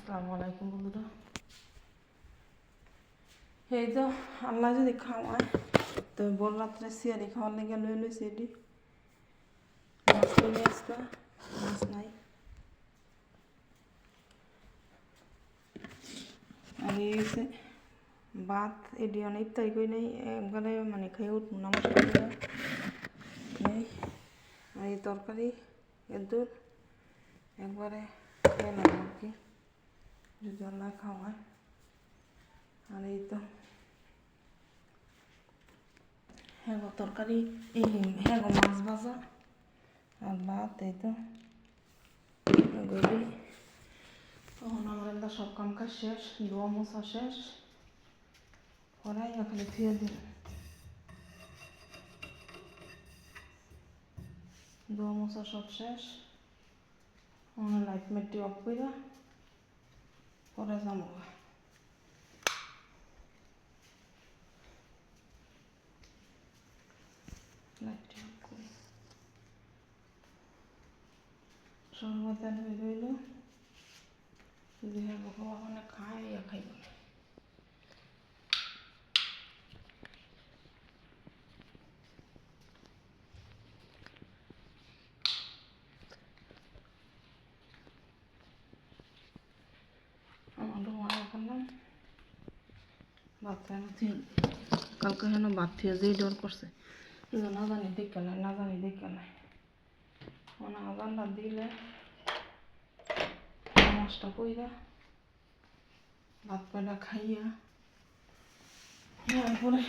আসসালামু আলাইকুম বন্ধুরা। এই তো আল্লাহ যদি খাওয়ায় তো বল রাত্রে সিয়ারি খাওয়ার লেগে লই লইছি এটি মাছ লই আসবা, মাছ নাই। আর এই হচ্ছে ভাত এটি অনেক তাই কই নেই একবারে মানে খেয়ে উঠবো না মশলা দিয়ে নেই। আর এই তরকারি এদুর একবারে খেয়ে নেব আর কি যদি আল্লাহ খাওয়ায়। আর এই তো হ্যাঁ গো তরকারি এই হ্যাঁ গো মাছ ভাজা আর ভাত এই তো এগুলি। তখন আমার এলাকা সব কাম কাজ শেষ, ধোয়া মোছা শেষ, করাই খালি ধুয়ে দিন ধোয়া মোছা সব শেষ। আমার লাইট মেটটি অফ করে পরে যাবো। লাইটটি অফ করি সর্বদা রইল যদি হ্যাঁ খাওয়া মানে খায় ইয়া খাইব না। আমার রুমাল করলাম বাচ্চা কালকে হেন বাদ থেকে যেই ডর করছে না জানি দেখে নাই, না জানি দেখে নাই। মানে আজানটা দিলে মাছটা কইরা ভাত কয়টা খাইয়া তারপরে